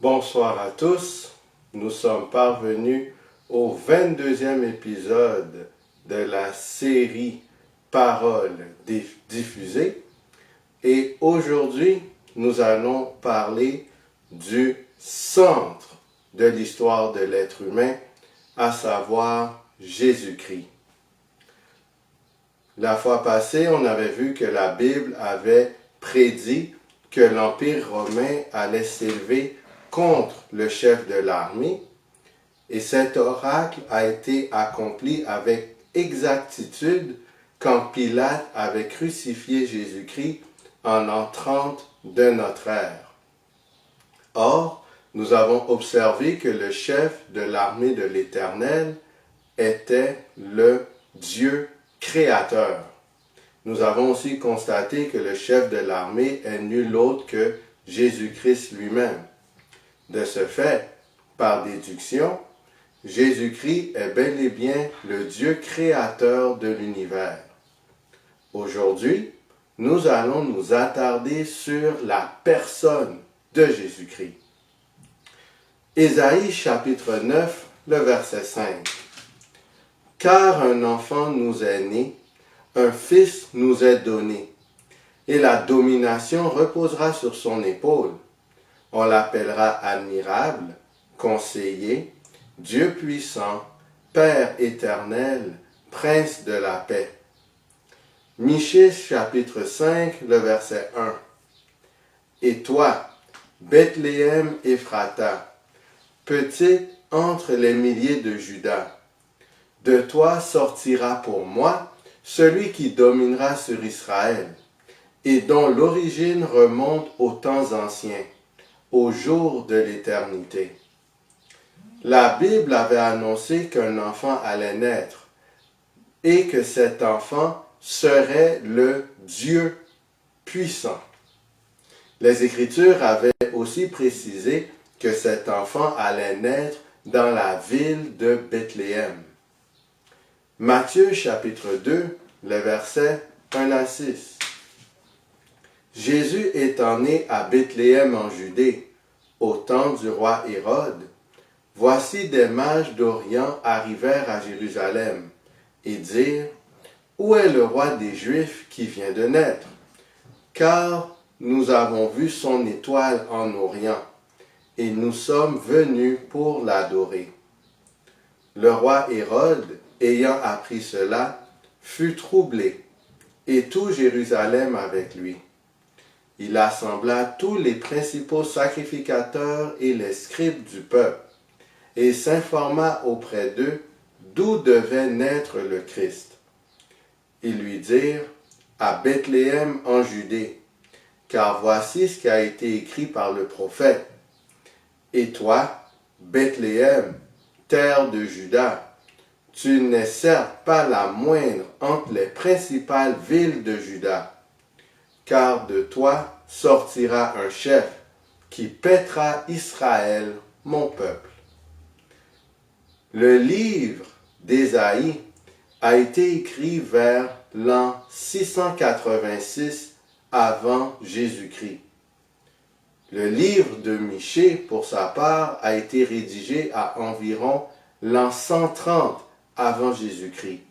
Bonsoir à tous, nous sommes parvenus au 22e épisode de la série Paroles diffusées et aujourd'hui nous allons parler du centre de l'histoire de l'être humain, à savoir Jésus-Christ. La fois passée, on avait vu que la Bible avait prédit que l'Empire romain allait s'élever contre le chef de l'armée, et cet oracle a été accompli avec exactitude quand Pilate avait crucifié Jésus-Christ en l'an 30 de notre ère. Or, nous avons observé que le chef de l'armée de l'Éternel était le Dieu créateur. Nous avons aussi constaté que le chef de l'armée est nul autre que Jésus-Christ lui-même. De ce fait, par déduction, Jésus-Christ est bel et bien le Dieu créateur de l'univers. Aujourd'hui, nous allons nous attarder sur la personne de Jésus-Christ. Ésaïe chapitre 9, le verset 5. « Car un enfant nous est né, un fils nous est donné, et la domination reposera sur son épaule. On l'appellera admirable, conseiller, Dieu puissant, Père éternel, Prince de la paix. » Michée chapitre 5, le verset 1. « Et toi, Bethléem Ephrata, petite entre les milliers de Juda, de toi sortira pour moi celui qui dominera sur Israël, et dont l'origine remonte aux temps anciens, au jour de l'éternité. » La Bible avait annoncé qu'un enfant allait naître et que cet enfant serait le Dieu puissant. Les Écritures avaient aussi précisé que cet enfant allait naître dans la ville de Bethléem. Matthieu chapitre 2, les versets 1 à 6. Jésus étant né à Bethléem en Judée, au temps du roi Hérode, voici des mages d'Orient arrivèrent à Jérusalem et dirent : « Où est le roi des Juifs qui vient de naître ? Car nous avons vu son étoile en Orient, et nous sommes venus pour l'adorer. » Le roi Hérode, ayant appris cela, fut troublé, et tout Jérusalem avec lui. Il assembla tous les principaux sacrificateurs et les scribes du peuple, et s'informa auprès d'eux d'où devait naître le Christ. Ils lui dirent : « À Bethléem en Judée, car voici ce qui a été écrit par le prophète. Et toi, Bethléem, terre de Juda, tu n'es certes pas la moindre entre les principales villes de Juda, car de toi sortira un chef qui paîtra Israël, mon peuple. » Le livre d'Ésaïe a été écrit vers l'an 686 avant Jésus-Christ. Le livre de Michée, pour sa part, a été rédigé à environ l'an 130 avant Jésus-Christ.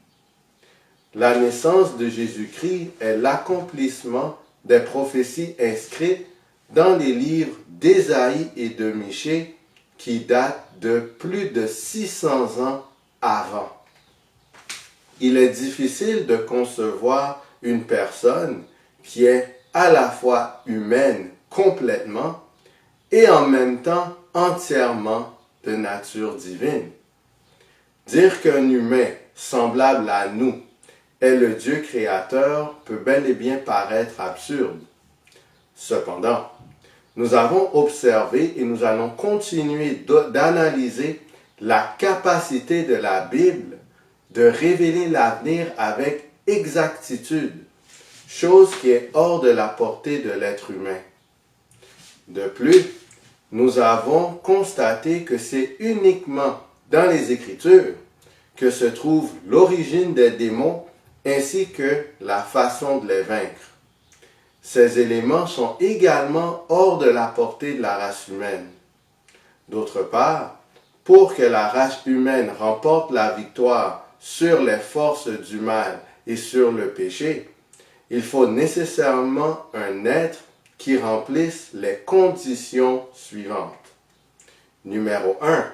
La naissance de Jésus-Christ est l'accomplissement des prophéties inscrites dans les livres d'Ésaïe et de Michée qui datent de plus de 600 ans avant. Il est difficile de concevoir une personne qui est à la fois humaine complètement et en même temps entièrement de nature divine. Dire qu'un humain semblable à nous est le Dieu créateur peut bel et bien paraître absurde. Cependant, nous avons observé et nous allons continuer d'analyser la capacité de la Bible de révéler l'avenir avec exactitude, chose qui est hors de la portée de l'être humain. De plus, nous avons constaté que c'est uniquement dans les Écritures que se trouve l'origine des démons ainsi que la façon de les vaincre. Ces éléments sont également hors de la portée de la race humaine. D'autre part, pour que la race humaine remporte la victoire sur les forces du mal et sur le péché, il faut nécessairement un être qui remplisse les conditions suivantes. Numéro 1.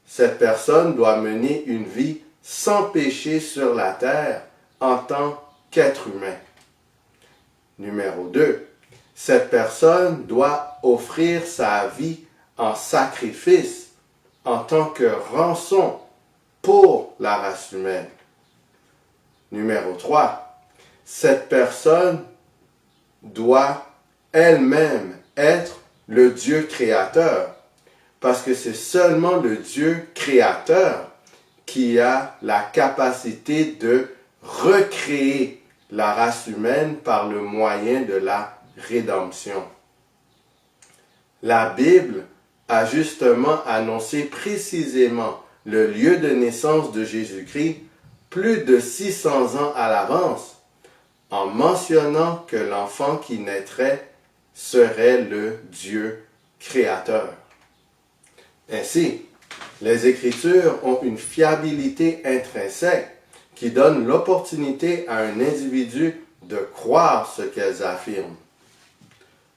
Cette personne doit mener une vie sans péché sur la terre en tant qu'être humain. Numéro 2. Cette personne doit offrir sa vie en sacrifice en tant que rançon pour la race humaine. Numéro 3. Cette personne doit elle-même être le Dieu créateur, parce que c'est seulement le Dieu créateur qui a la capacité de recréer la race humaine par le moyen de la rédemption. La Bible a justement annoncé précisément le lieu de naissance de Jésus-Christ plus de 600 ans à l'avance, en mentionnant que l'enfant qui naîtrait serait le Dieu créateur. Ainsi, les Écritures ont une fiabilité intrinsèque qui donne l'opportunité à un individu de croire ce qu'elles affirment.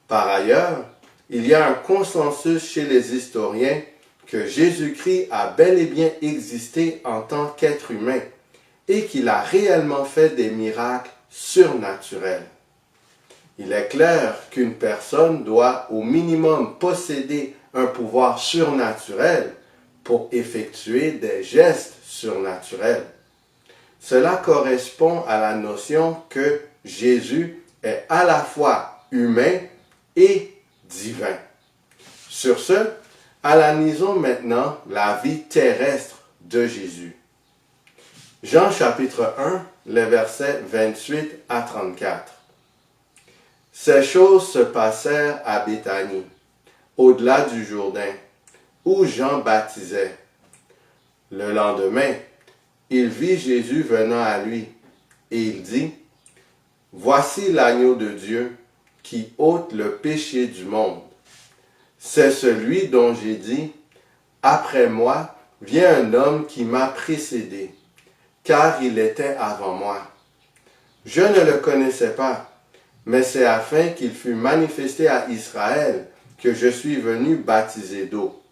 Par ailleurs, il y a un consensus chez les historiens que Jésus-Christ a bel et bien existé en tant qu'être humain et qu'il a réellement fait des miracles surnaturels. Il est clair qu'une personne doit au minimum posséder un pouvoir surnaturel pour effectuer des gestes surnaturels. Cela correspond à la notion que Jésus est à la fois humain et divin. Sur ce, analysons maintenant la vie terrestre de Jésus. Jean chapitre 1, les versets 28 à 34. Ces choses se passèrent à Béthanie, au-delà du Jourdain, où Jean baptisait. Le lendemain, il vit Jésus venant à lui, et il dit, « Voici l'agneau de Dieu qui ôte le péché du monde. C'est celui dont j'ai dit, « Après moi vient un homme qui m'a précédé, car il était avant moi. Je ne le connaissais pas, mais c'est afin qu'il fût manifesté à Israël que je suis venu baptiser d'eau. »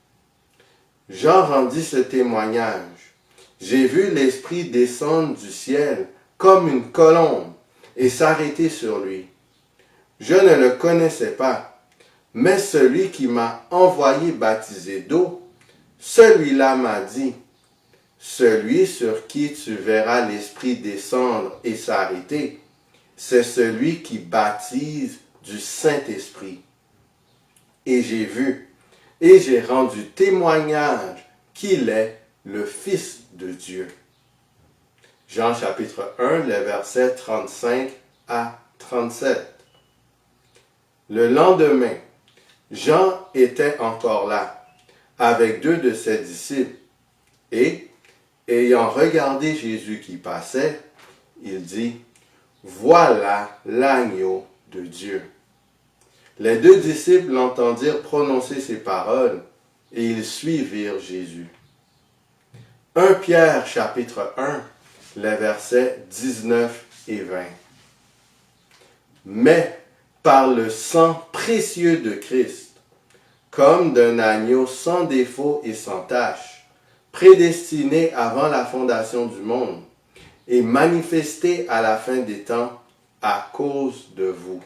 Jean rendit ce témoignage. J'ai vu l'Esprit descendre du ciel comme une colombe et s'arrêter sur lui. Je ne le connaissais pas, mais celui qui m'a envoyé baptiser d'eau, celui-là m'a dit, « Celui sur qui tu verras l'Esprit descendre et s'arrêter, c'est celui qui baptise du Saint-Esprit. » Et j'ai vu, et j'ai rendu témoignage qu'il est le Fils de Dieu. Jean chapitre 1, les versets 35 à 37. Le lendemain, Jean était encore là, avec 2 de ses disciples, et, ayant regardé Jésus qui passait, il dit, « Voilà l'agneau de Dieu. » Les 2 disciples l'entendirent prononcer ces paroles, et ils suivirent Jésus. 1 Pierre chapitre 1, les versets 19 et 20. Mais par le sang précieux de Christ, comme d'un agneau sans défaut et sans tache, prédestiné avant la fondation du monde, et manifesté à la fin des temps à cause de vous.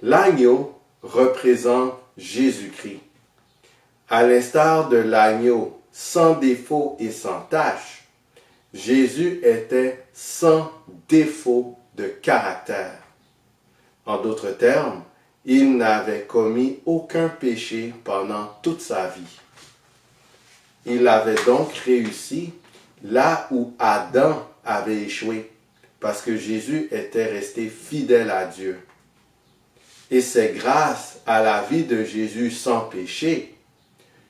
L'agneau représente Jésus-Christ. À l'instar de l'agneau sans défaut et sans tache, Jésus était sans défaut de caractère. En d'autres termes, il n'avait commis aucun péché pendant toute sa vie. Il avait donc réussi là où Adam avait échoué, parce que Jésus était resté fidèle à Dieu. Et c'est grâce à la vie de Jésus sans péché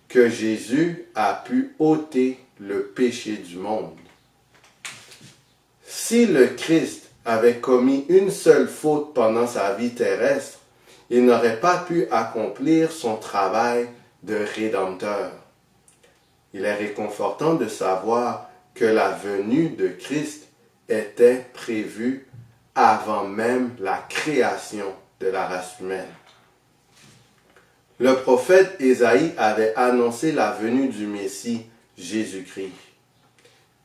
que Jésus a pu ôter le péché du monde. Si le Christ avait commis une seule faute pendant sa vie terrestre, il n'aurait pas pu accomplir son travail de Rédempteur. Il est réconfortant de savoir que la venue de Christ était prévue avant même la création de la race humaine. Le prophète Ésaïe avait annoncé la venue du Messie, Jésus-Christ.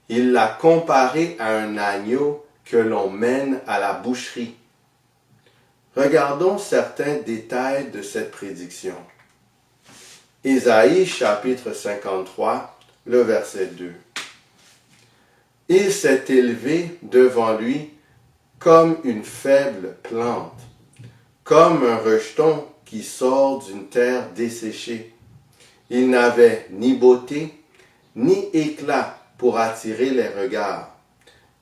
Il l'a comparé à un agneau que l'on mène à la boucherie. Regardons certains détails de cette prédiction. Ésaïe chapitre 53, le verset 2. Il s'est élevé devant lui comme une faible plante, comme un rejeton qui sort d'une terre desséchée. Il n'avait ni beauté, ni éclat pour attirer les regards,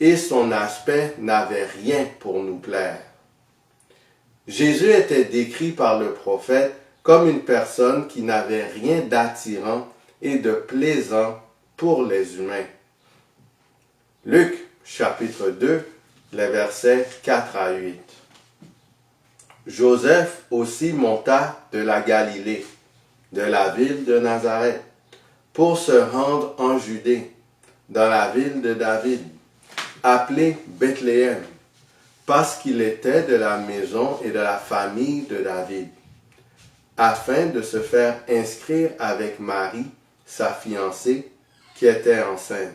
et son aspect n'avait rien pour nous plaire. Jésus était décrit par le prophète comme une personne qui n'avait rien d'attirant et de plaisant pour les humains. Luc chapitre 2, les versets 4 à 8. Joseph aussi monta de la Galilée, de la ville de Nazareth, pour se rendre en Judée, dans la ville de David, appelée Bethléem, parce qu'il était de la maison et de la famille de David, afin de se faire inscrire avec Marie, sa fiancée, qui était enceinte.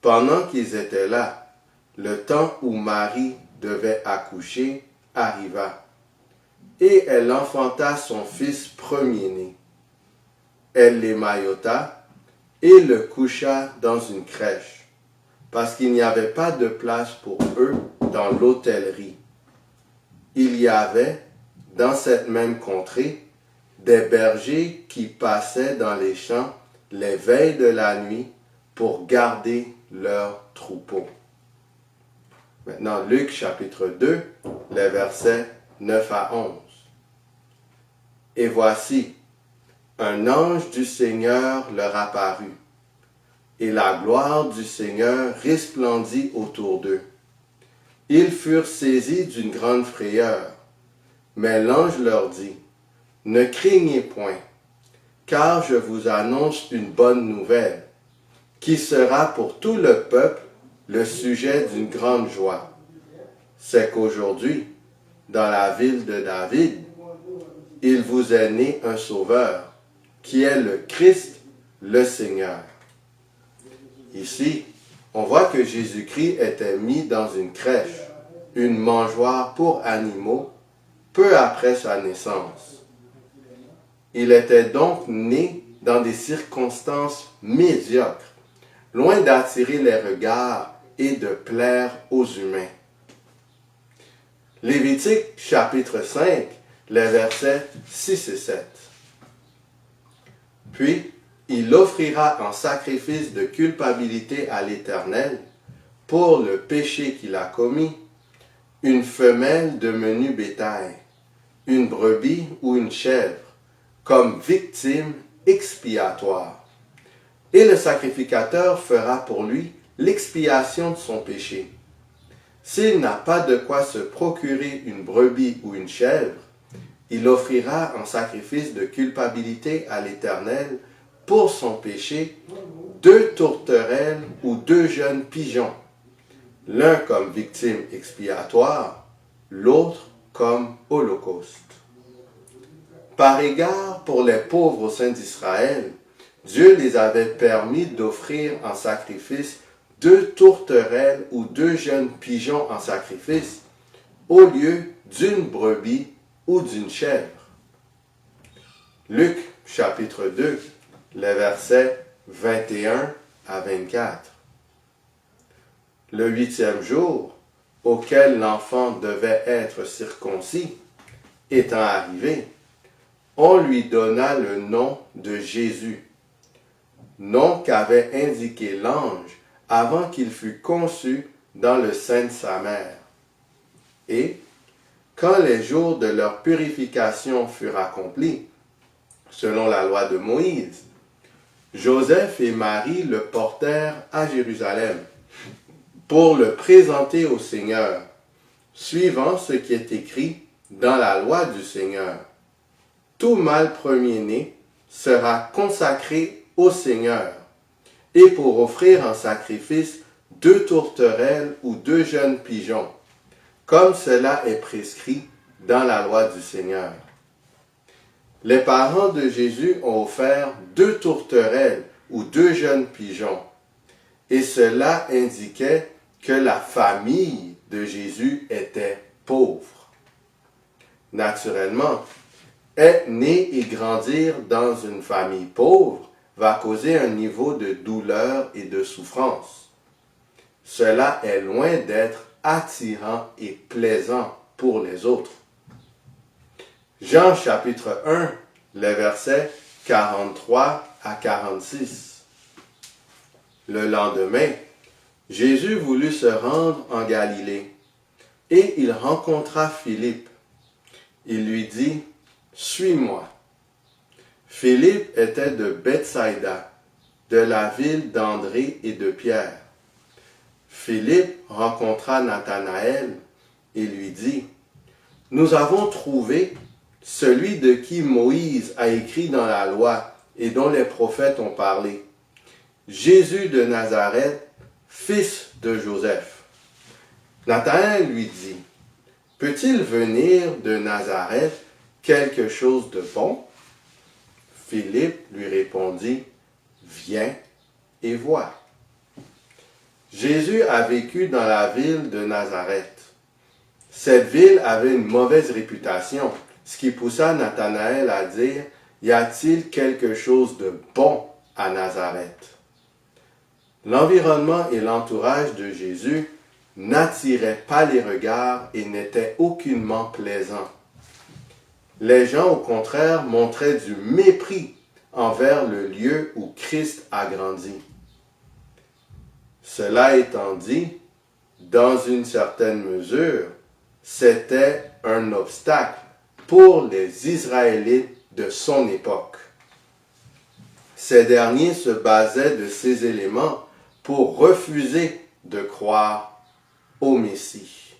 Pendant qu'ils étaient là, le temps où Marie devait accoucher arriva, et elle enfanta son fils premier-né. Elle l'émaillota et le coucha dans une crèche, parce qu'il n'y avait pas de place pour eux dans l'hôtellerie. Il y avait, dans cette même contrée, des bergers qui passaient dans les champs les veilles de la nuit pour garder leurs troupeaux. Maintenant, Luc chapitre 2, les versets 9 à 11. Et voici, un ange du Seigneur leur apparut, et la gloire du Seigneur resplendit autour d'eux. Ils furent saisis d'une grande frayeur, mais l'ange leur dit, « Ne craignez point, car je vous annonce une bonne nouvelle, qui sera pour tout le peuple le sujet d'une grande joie. C'est qu'aujourd'hui, dans la ville de David, il vous est né un sauveur, qui est le Christ, le Seigneur. » Ici, on voit que Jésus-Christ était mis dans une crèche, une mangeoire pour animaux, peu après sa naissance. Il était donc né dans des circonstances médiocres, loin d'attirer les regards et de plaire aux humains. Lévitique chapitre 5, les versets 6 et 7. Puis, il offrira en sacrifice de culpabilité à l'Éternel, pour le péché qu'il a commis, une femelle de menu bétail, une brebis ou une chèvre, comme victime expiatoire. Et le sacrificateur fera pour lui l'expiation de son péché. S'il n'a pas de quoi se procurer une brebis ou une chèvre, il offrira en sacrifice de culpabilité à l'Éternel pour son péché 2 tourterelles ou 2 jeunes pigeons, l'un comme victime expiatoire, l'autre comme holocauste. Par égard pour les pauvres au sein d'Israël, Dieu les avait permis d'offrir en sacrifice 2 tourterelles ou 2 jeunes pigeons en sacrifice, au lieu d'une brebis ou d'une chèvre. Luc chapitre 2, les versets 21 à 24. Le 8e jour, auquel l'enfant devait être circoncis, étant arrivé, on lui donna le nom de Jésus, nom qu'avait indiqué l'ange avant qu'il fût conçu dans le sein de sa mère. Et, quand les jours de leur purification furent accomplis, selon la loi de Moïse, Joseph et Marie le portèrent à Jérusalem pour le présenter au Seigneur, suivant ce qui est écrit dans la loi du Seigneur. Tout mâle premier-né sera consacré au Seigneur, et pour offrir en sacrifice 2 tourterelles ou 2 jeunes pigeons, comme cela est prescrit dans la loi du Seigneur. Les parents de Jésus ont offert 2 tourterelles ou 2 jeunes pigeons, et cela indiquait que la famille de Jésus était pauvre. Naturellement, être né et grandir dans une famille pauvre va causer un niveau de douleur et de souffrance. Cela est loin d'être attirant et plaisant pour les autres. Jean chapitre 1, les versets 43 à 46. Le lendemain, Jésus voulut se rendre en Galilée, et il rencontra Philippe. Il lui dit, « Suis-moi. » Philippe était de Bethsaïda, de la ville d'André et de Pierre. Philippe rencontra Nathanaël et lui dit, « Nous avons trouvé celui de qui Moïse a écrit dans la loi et dont les prophètes ont parlé, Jésus de Nazareth, fils de Joseph. » Nathanaël lui dit, « Peut-il venir de Nazareth quelque chose de bon? » Philippe lui répondit, « Viens et vois. » Jésus a vécu dans la ville de Nazareth. Cette ville avait une mauvaise réputation, ce qui poussa Nathanaël à dire, « Y a-t-il quelque chose de bon à Nazareth? » L'environnement et l'entourage de Jésus n'attiraient pas les regards et n'étaient aucunement plaisants. Les gens, au contraire, montraient du mépris envers le lieu où Christ a grandi. Cela étant dit, dans une certaine mesure, c'était un obstacle pour les Israélites de son époque. Ces derniers se basaient de ces éléments pour refuser de croire au Messie.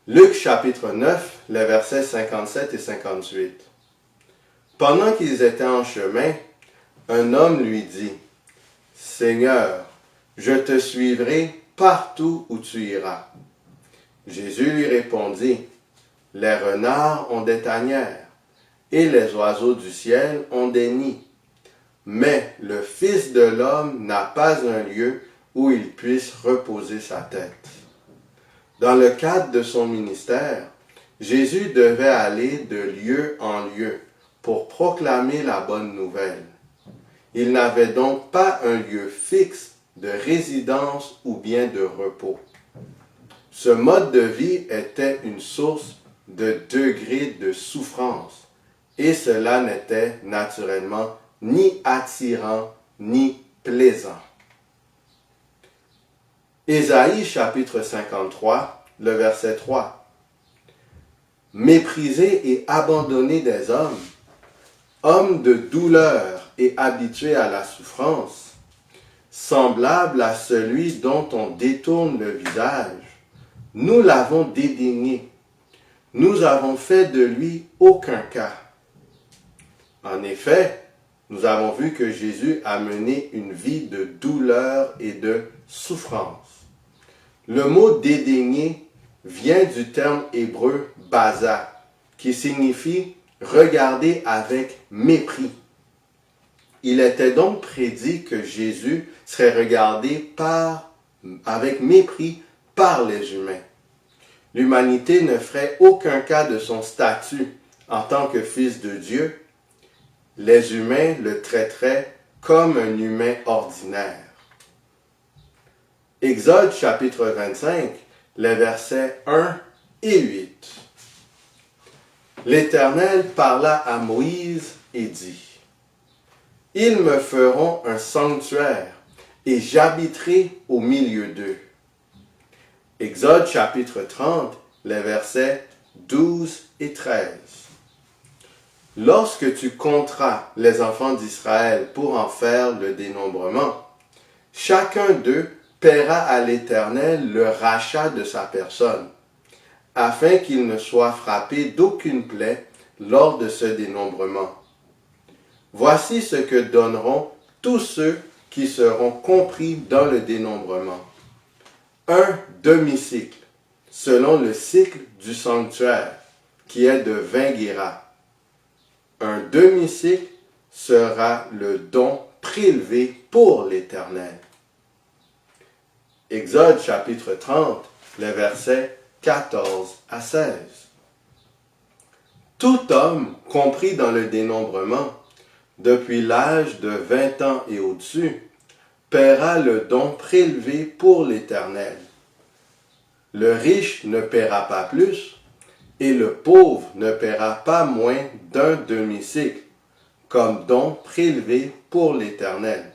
Luc chapitre 9, les versets 57 et 58. Pendant qu'ils étaient en chemin, un homme lui dit, « Seigneur, je te suivrai partout où tu iras. » Jésus lui répondit, « Les renards ont des tanières, et les oiseaux du ciel ont des nids. Mais le Fils de l'homme n'a pas un lieu où il puisse reposer sa tête. » Dans le cadre de son ministère, Jésus devait aller de lieu en lieu pour proclamer la bonne nouvelle. Il n'avait donc pas un lieu fixe de résidence ou bien de repos. Ce mode de vie était une source de degrés de souffrance, et cela n'était naturellement ni attirant ni plaisant. Ésaïe chapitre 53, le verset 3. « Méprisé et abandonné des hommes, homme de douleur et habitué à la souffrance, semblable à celui dont on détourne le visage, nous l'avons dédaigné, nous avons fait de lui aucun cas. » En effet, nous avons vu que Jésus a mené une vie de douleur et de souffrance. Le mot « dédaigner » vient du terme hébreu « baza » qui signifie « regarder avec mépris ». Il était donc prédit que Jésus serait regardé avec mépris par les humains. L'humanité ne ferait aucun cas de son statut en tant que fils de Dieu. Les humains le traiteraient comme un humain ordinaire. Exode chapitre 25, les versets 1 et 8. L'Éternel parla à Moïse et dit, « Ils me feront un sanctuaire, et j'habiterai au milieu d'eux. » Exode chapitre 30, les versets 12 et 13. Lorsque tu compteras les enfants d'Israël pour en faire le dénombrement, chacun d'eux paiera à l'Éternel le rachat de sa personne, afin qu'il ne soit frappé d'aucune plaie lors de ce dénombrement. Voici ce que donneront tous ceux qui seront compris dans le dénombrement. Un demi-cycle, selon le cycle du sanctuaire, qui est de 20 guéras. Un demi-cycle sera le don prélevé pour l'Éternel. Exode chapitre 30, les versets 14 à 16. Tout homme compris dans le dénombrement, depuis l'âge de 20 ans et au-dessus, paiera le don prélevé pour l'Éternel. Le riche ne paiera pas plus, et le pauvre ne paiera pas moins d'un demi-cycle, comme don prélevé pour l'Éternel,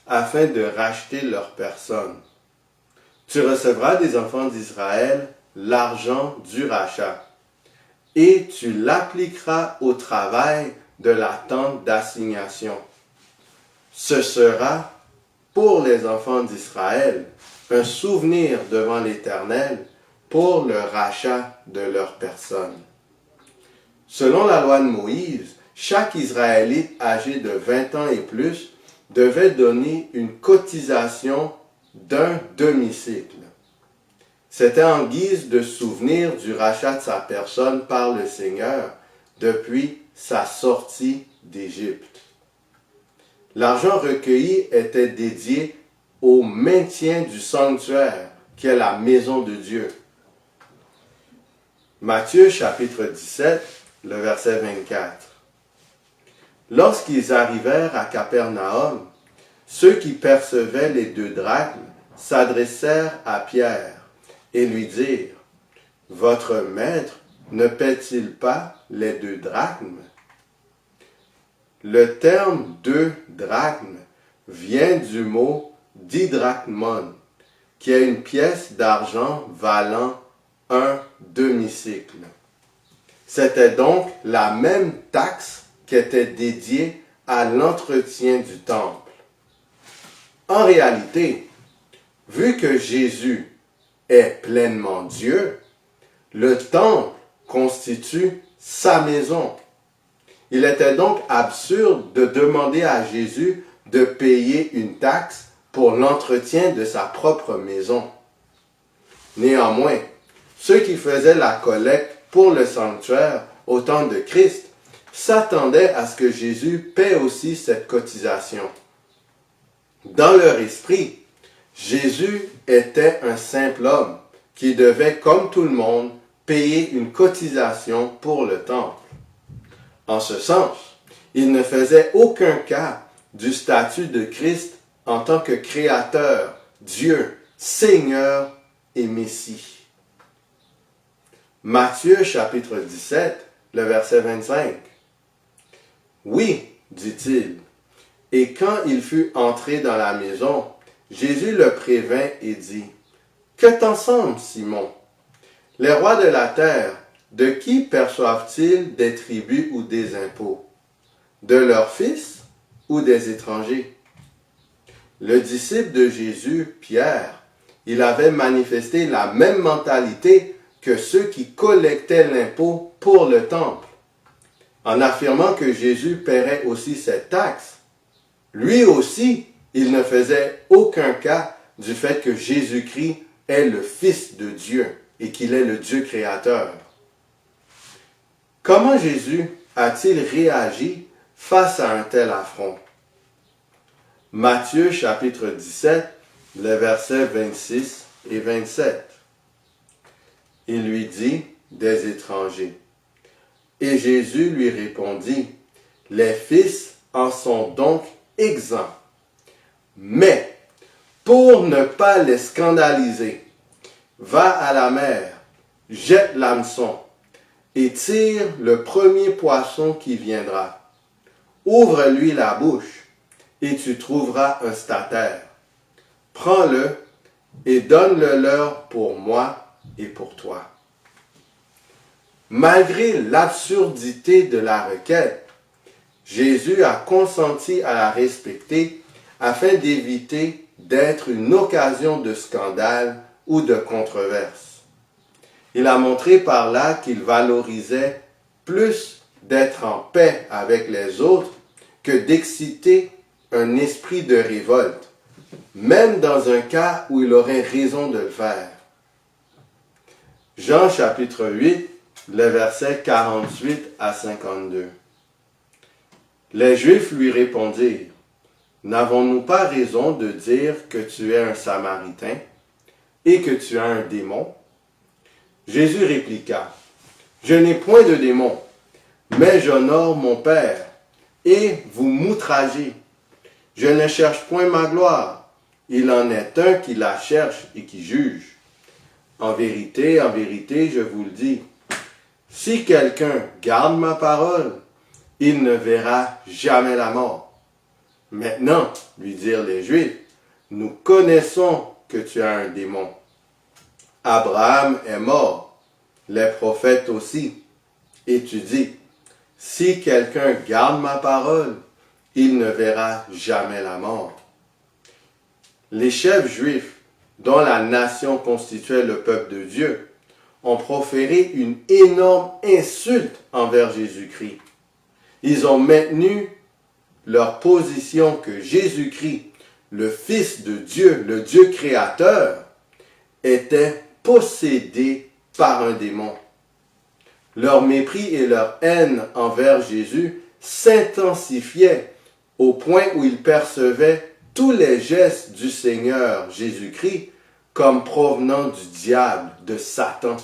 afin de racheter leur personne. Tu recevras des enfants d'Israël l'argent du rachat, et tu l'appliqueras au travail de la tente d'assignation. Ce sera, pour les enfants d'Israël, un souvenir devant l'Éternel pour le rachat de leur personne. Selon la loi de Moïse, chaque Israélite âgé de 20 ans et plus devait donner une cotisation d'un demi-cycle. C'était en guise de souvenir du rachat de sa personne par le Seigneur depuis sa sortie d'Égypte. L'argent recueilli était dédié au maintien du sanctuaire, qui est la maison de Dieu. Matthieu chapitre 17, le verset 24. Lorsqu'ils arrivèrent à Capernaum, ceux qui percevaient les 2 drachmes s'adressèrent à Pierre et lui dirent, « Votre maître ne paie-t-il pas les 2 drachmes ?» Le terme 2 drachmes vient du mot didrachmon, qui est une pièce d'argent valant un demi-cycle. C'était donc la même taxe qui était dédiée à l'entretien du temple. En réalité, vu que Jésus est pleinement Dieu, le temple constitue sa maison. Il était donc absurde de demander à Jésus de payer une taxe pour l'entretien de sa propre maison. Néanmoins, ceux qui faisaient la collecte pour le sanctuaire au temps de Christ s'attendaient à ce que Jésus paie aussi cette cotisation. Dans leur esprit, Jésus était un simple homme qui devait, comme tout le monde, payer une cotisation pour le temple. En ce sens, il ne faisait aucun cas du statut de Christ en tant que Créateur, Dieu, Seigneur et Messie. Matthieu chapitre 17, le verset 25. Oui, dit-il, et quand il fut entré dans la maison, Jésus le prévint et dit, « Que t'en semble, Simon? Les rois de la terre, de qui perçoivent-ils des tributs ou des impôts? De leurs fils ou des étrangers? » Le disciple de Jésus, Pierre, il avait manifesté la même mentalité que ceux qui collectaient l'impôt pour le temple. En affirmant que Jésus paierait aussi cette taxe, lui aussi, il ne faisait aucun cas du fait que Jésus-Christ est le Fils de Dieu et qu'il est le Dieu créateur. Comment Jésus a-t-il réagi face à un tel affront? Matthieu chapitre 17, les versets 26 et 27. Il lui dit des étrangers. Et Jésus lui répondit, « Les fils en sont donc exempts. Mais, pour ne pas les scandaliser, va à la mer, jette l'hameçon, et tire le premier poisson qui viendra. Ouvre-lui la bouche, et tu trouveras un statère. Prends-le, et donne-le leur pour moi et pour toi. » Malgré l'absurdité de la requête, Jésus a consenti à la respecter afin d'éviter d'être une occasion de scandale ou de controverse. Il a montré par là qu'il valorisait plus d'être en paix avec les autres que d'exciter un esprit de révolte, même dans un cas où il aurait raison de le faire. Jean chapitre 8, les versets 48 à 52. Les Juifs lui répondirent, « N'avons-nous pas raison de dire que tu es un Samaritain et que tu as un démon? » Jésus répliqua, « Je n'ai point de démon, mais j'honore mon Père, et vous m'outragez. Je ne cherche point ma gloire, il en est un qui la cherche et qui juge. En vérité, je vous le dis, si quelqu'un garde ma parole, il ne verra jamais la mort. Maintenant, lui dirent les Juifs, nous connaissons que tu as un démon. Abraham est mort, les prophètes aussi. Et tu dis, si quelqu'un garde ma parole, il ne verra jamais la mort. Les chefs juifs, dont la nation constituait le peuple de Dieu, ont proféré une énorme insulte envers Jésus-Christ. Ils ont maintenu leur position que Jésus-Christ, le Fils de Dieu, le Dieu créateur, était possédé par un démon. Leur mépris et leur haine envers Jésus s'intensifiaient au point où ils percevaient tous les gestes du Seigneur Jésus-Christ comme provenant du diable, de Satan.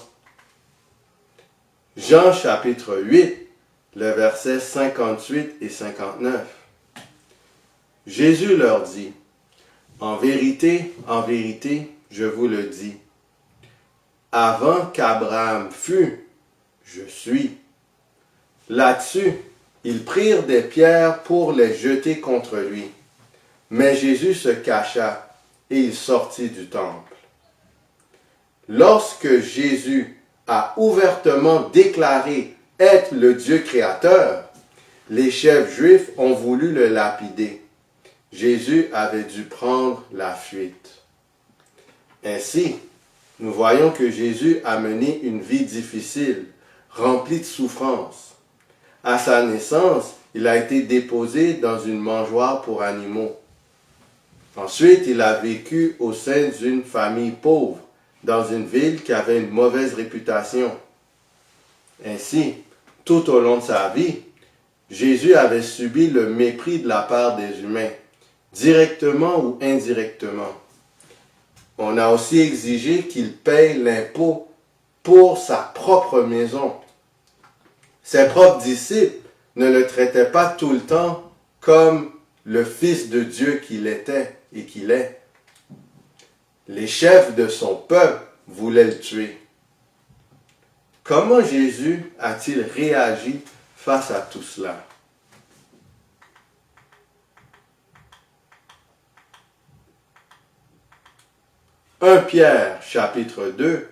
Jean chapitre 8, les versets 58 et 59. Jésus leur dit, « en vérité, je vous le dis, avant qu'Abraham fût, je suis. » Là-dessus, ils prirent des pierres pour les jeter contre lui. Mais Jésus se cacha et il sortit du temple. Lorsque Jésus a ouvertement déclaré être le Dieu créateur, les chefs juifs ont voulu le lapider. Jésus avait dû prendre la fuite. Ainsi, nous voyons que Jésus a mené une vie difficile, remplie de souffrances. À sa naissance, il a été déposé dans une mangeoire pour animaux. Ensuite, il a vécu au sein d'une famille pauvre, dans une ville qui avait une mauvaise réputation. Ainsi, tout au long de sa vie, Jésus avait subi le mépris de la part des humains, directement ou indirectement. On a aussi exigé qu'il paye l'impôt pour sa propre maison. Ses propres disciples ne le traitaient pas tout le temps comme le Fils de Dieu qu'il était et qu'il est. Les chefs de son peuple voulaient le tuer. Comment Jésus a-t-il réagi face à tout cela? « 1 Pierre, chapitre 2,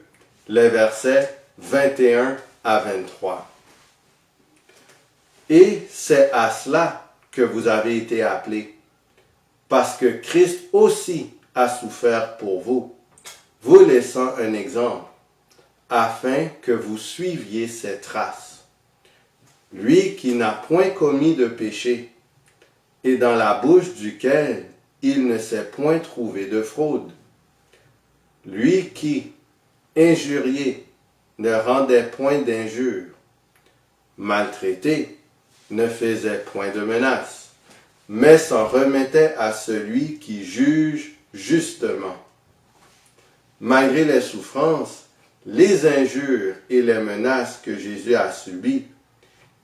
les versets 21 à 23. « Et c'est à cela que vous avez été appelés, parce que Christ aussi a souffert pour vous, vous laissant un exemple, afin que vous suiviez ses traces. Lui qui n'a point commis de péché, et dans la bouche duquel il ne s'est point trouvé de fraude. Lui qui, injurié, ne rendait point d'injure, maltraité, ne faisait point de menaces, mais s'en remettait à celui qui juge justement. Malgré les souffrances, les injures et les menaces que Jésus a subies,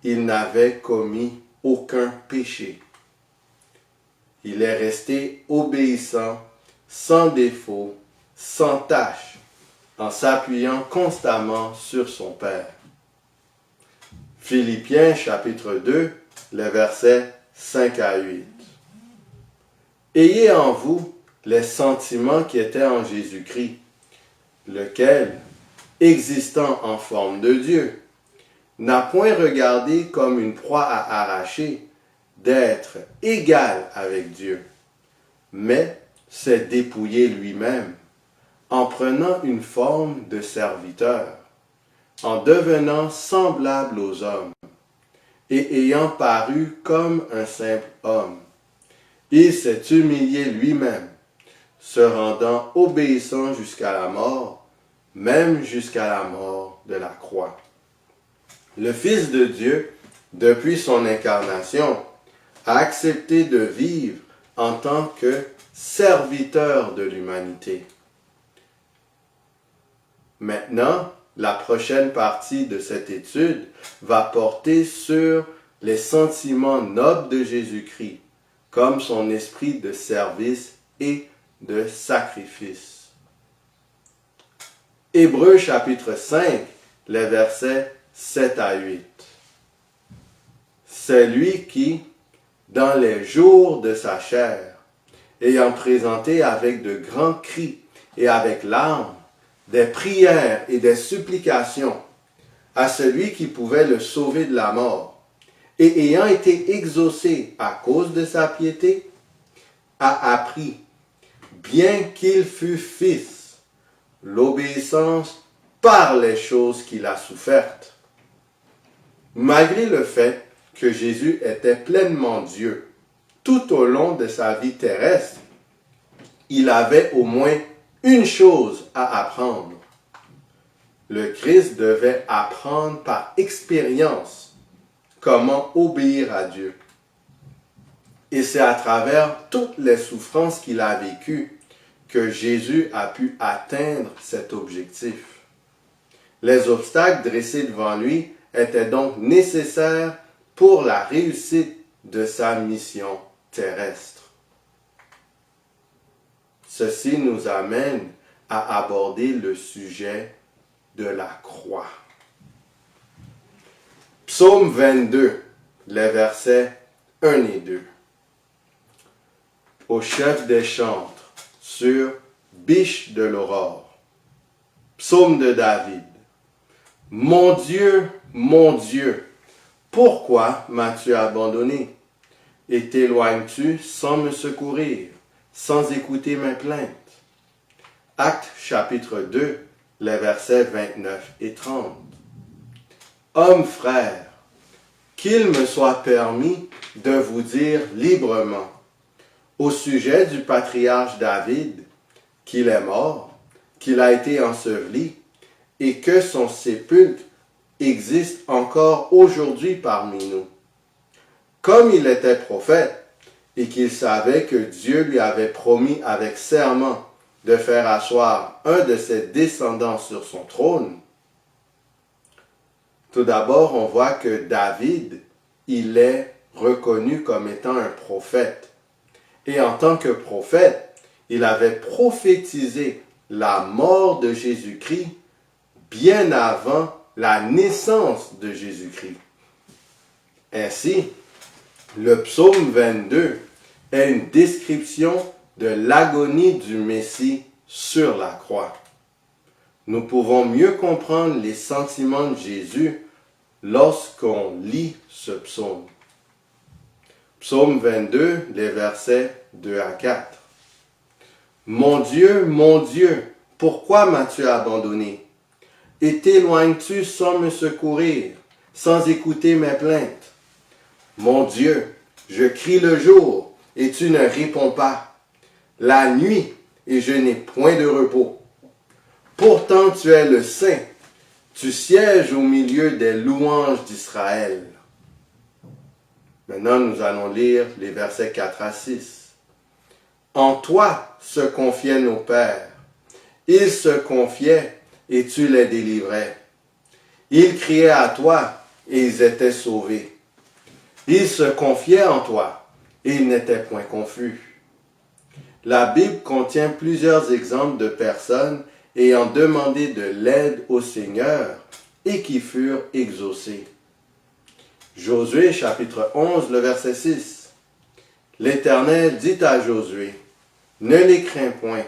il n'avait commis aucun péché. Il est resté obéissant, sans défaut, sans tache, en s'appuyant constamment sur son Père. Philippiens chapitre 2, les versets 5 à 8. Ayez en vous les sentiments qui étaient en Jésus-Christ, lequel, existant en forme de Dieu, n'a point regardé comme une proie à arracher d'être égal avec Dieu, mais s'est dépouillé lui-même en prenant une forme de serviteur, en devenant semblable aux hommes, et ayant paru comme un simple homme, il s'est humilié lui-même, se rendant obéissant jusqu'à la mort, même jusqu'à la mort de la croix. Le Fils de Dieu, depuis son incarnation, a accepté de vivre en tant que serviteur de l'humanité. Maintenant, la prochaine partie de cette étude va porter sur les sentiments nobles de Jésus-Christ, comme son esprit de service et de sacrifice. Hébreux chapitre 5, les versets 7 à 8. C'est lui qui, dans les jours de sa chair, ayant présenté avec de grands cris et avec larmes, des prières et des supplications à celui qui pouvait le sauver de la mort, et ayant été exaucé à cause de sa piété, a appris, bien qu'il fût fils, l'obéissance par les choses qu'il a souffertes. Malgré le fait que Jésus était pleinement Dieu, tout au long de sa vie terrestre, il avait au moins une chose à apprendre. Le Christ devait apprendre par expérience comment obéir à Dieu. Et c'est à travers toutes les souffrances qu'il a vécues que Jésus a pu atteindre cet objectif. Les obstacles dressés devant lui étaient donc nécessaires pour la réussite de sa mission terrestre. Ceci nous amène à aborder le sujet de la croix. Psaume 22, les versets 1 et 2. Au chef des chantres, sur Biche de l'aurore. Psaume de David. Mon Dieu, pourquoi m'as-tu abandonné? Et t'éloignes-tu sans me secourir, sans écouter mes plaintes? Actes chapitre 2, les versets 29 et 30. Hommes frères, qu'il me soit permis de vous dire librement, au sujet du patriarche David, qu'il est mort, qu'il a été enseveli, et que son sépulcre existe encore aujourd'hui parmi nous. Comme il était prophète, et qu'il savait que Dieu lui avait promis avec serment de faire asseoir un de ses descendants sur son trône, tout d'abord, on voit que David, il est reconnu comme étant un prophète. Et en tant que prophète, il avait prophétisé la mort de Jésus-Christ bien avant la naissance de Jésus-Christ. Ainsi, le psaume 22 est une description de l'agonie du Messie sur la croix. Nous pouvons mieux comprendre les sentiments de Jésus lorsqu'on lit ce psaume. Psaume 22, les versets 2 à 4. Mon Dieu, pourquoi m'as-tu abandonné? Et t'éloignes-tu sans me secourir, sans écouter mes plaintes? Mon Dieu, je crie le jour, et tu ne réponds pas. La nuit, et je n'ai point de repos. Pourtant tu es le Saint, tu sièges au milieu des louanges d'Israël. Maintenant, nous allons lire les versets 4 à 6. En toi se confiaient nos pères. Ils se confiaient et tu les délivrais. Ils criaient à toi et ils étaient sauvés. Ils se confiaient en toi et ils n'étaient point confus. La Bible contient plusieurs exemples de personnes ayant demandé de l'aide au Seigneur et qui furent exaucés. Josué chapitre 11, le verset 6. L'Éternel dit à Josué, ne les crains point,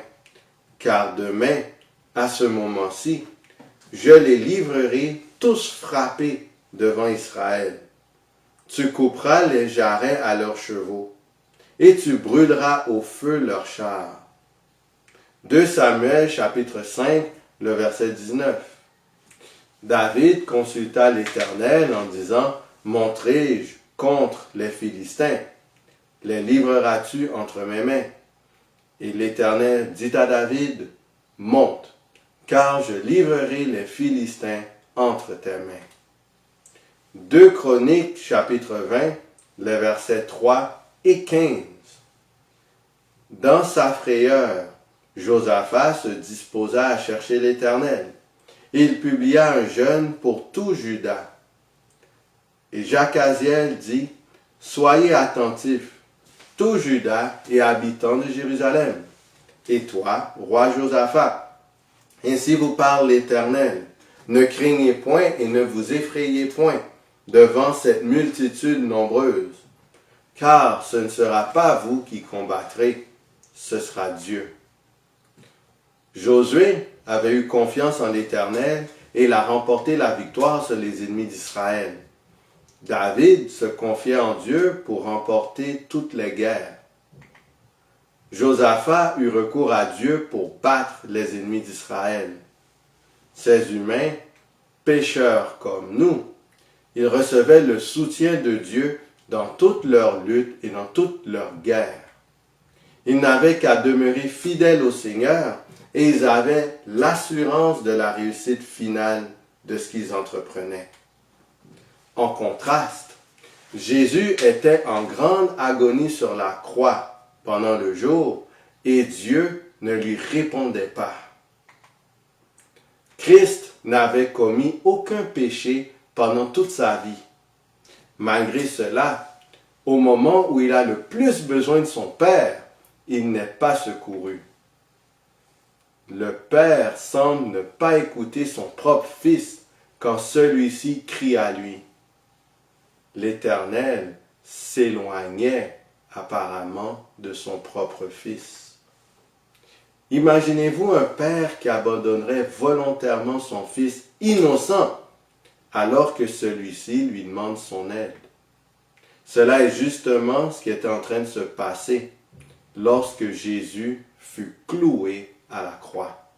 car demain, à ce moment-ci, je les livrerai tous frappés devant Israël. Tu couperas les jarrets à leurs chevaux, et tu brûleras au feu leurs chars. 2 Samuel chapitre 5, le verset 19. David consulta l'Éternel en disant, monterai-je contre les Philistins? Les livreras-tu entre mes mains? Et l'Éternel dit à David, monte, car je livrerai les Philistins entre tes mains. 2 Chroniques, chapitre 20, les versets 3 et 15. Dans sa frayeur, Josaphat se disposa à chercher l'Éternel. Il publia un jeûne pour tout Juda. Et Jacaziel dit, soyez attentifs, tout Juda et habitants de Jérusalem. Et toi, roi Josaphat, ainsi vous parle l'Éternel. Ne craignez point et ne vous effrayez point devant cette multitude nombreuse, car ce ne sera pas vous qui combattrez, ce sera Dieu. Josué avait eu confiance en l'Éternel et il a remporté la victoire sur les ennemis d'Israël. David se confiait en Dieu pour remporter toutes les guerres. Josaphat eut recours à Dieu pour battre les ennemis d'Israël. Ces humains, pécheurs comme nous, ils recevaient le soutien de Dieu dans toutes leurs luttes et dans toutes leurs guerres. Ils n'avaient qu'à demeurer fidèles au Seigneur et ils avaient l'assurance de la réussite finale de ce qu'ils entreprenaient. En contraste, Jésus était en grande agonie sur la croix pendant le jour et Dieu ne lui répondait pas. Christ n'avait commis aucun péché pendant toute sa vie. Malgré cela, au moment où il a le plus besoin de son Père, il n'est pas secouru. Le Père semble ne pas écouter son propre Fils quand celui-ci crie à lui. L'Éternel s'éloignait apparemment de son propre Fils. Imaginez-vous un père qui abandonnerait volontairement son fils innocent alors que celui-ci lui demande son aide. Cela est justement ce qui était en train de se passer lorsque Jésus fut cloué à la croix.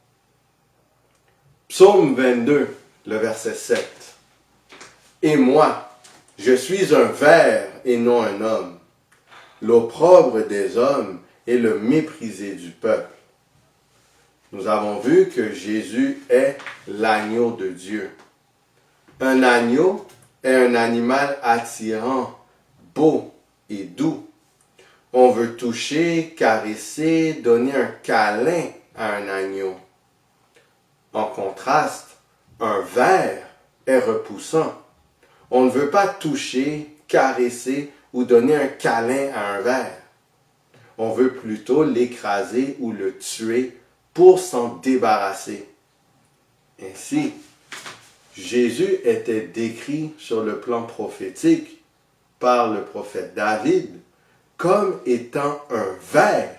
Psaume 22, le verset 7. Et moi, je suis un ver et non un homme, l'opprobre des hommes et le méprisé du peuple. Nous avons vu que Jésus est l'agneau de Dieu. Un agneau est un animal attirant, beau et doux. On veut toucher, caresser, donner un câlin à un agneau. En contraste, un ver est repoussant. On ne veut pas toucher, caresser ou donner un câlin à un ver. On veut plutôt l'écraser ou le tuer pour s'en débarrasser. Ainsi, Jésus était décrit sur le plan prophétique par le prophète David comme étant un ver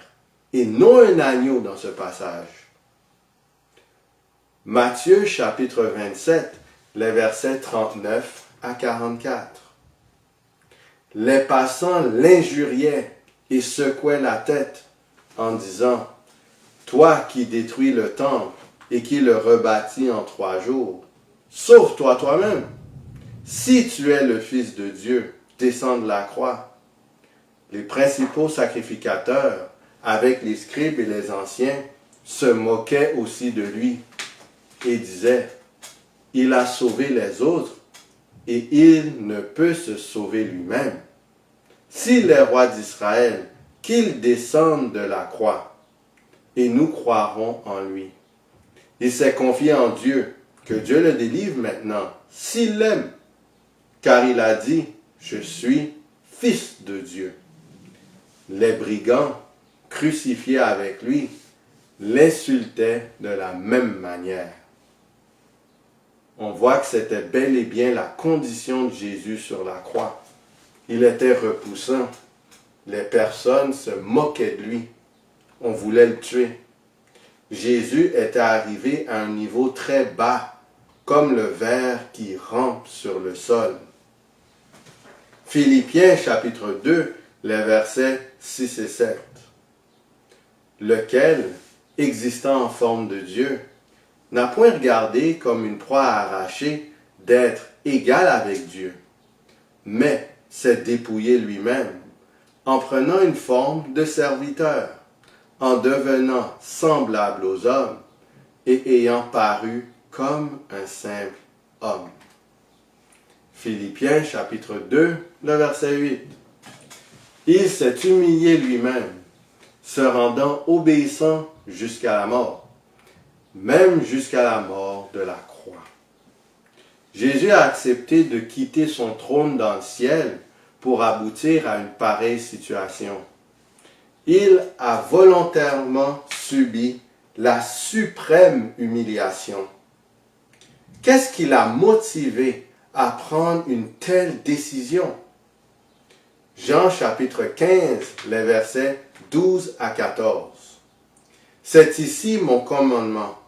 et non un agneau dans ce passage. Matthieu chapitre 27, les versets 39 à 44. Les passants l'injuriaient et secouaient la tête en disant, « Toi qui détruis le temple et qui le rebâtis en 3 jours, sauve-toi toi-même. Si tu es le Fils de Dieu, descends de la croix. » Les principaux sacrificateurs, avec les scribes et les anciens, se moquaient aussi de lui et disaient, « Il a sauvé les autres et il ne peut se sauver lui-même. S'il est roi d'Israël, qu'il descende de la croix, et nous croirons en lui. » Il s'est confié en Dieu, que Dieu le délivre maintenant, s'il l'aime, car il a dit, « Je suis Fils de Dieu. » Les brigands, crucifiés avec lui, l'insultaient de la même manière. On voit que c'était bel et bien la condition de Jésus sur la croix. Il était repoussant. Les personnes se moquaient de lui. On voulait le tuer. Jésus était arrivé à un niveau très bas, comme le ver qui rampe sur le sol. Philippiens chapitre 2, les versets 6 et 7. Lequel, existant en forme de Dieu, n'a point regardé comme une proie arrachée d'être égal avec Dieu, mais s'est dépouillé lui-même, en prenant une forme de serviteur, en devenant semblable aux hommes et ayant paru comme un simple homme. Philippiens chapitre 2, le verset 8. Il s'est humilié lui-même, se rendant obéissant jusqu'à la mort, même jusqu'à la mort de la croix. Jésus a accepté de quitter son trône dans le ciel pour aboutir à une pareille situation. Il a volontairement subi la suprême humiliation. Qu'est-ce qui l'a motivé à prendre une telle décision? Jean chapitre 15, les versets 12 à 14. C'est ici mon commandement.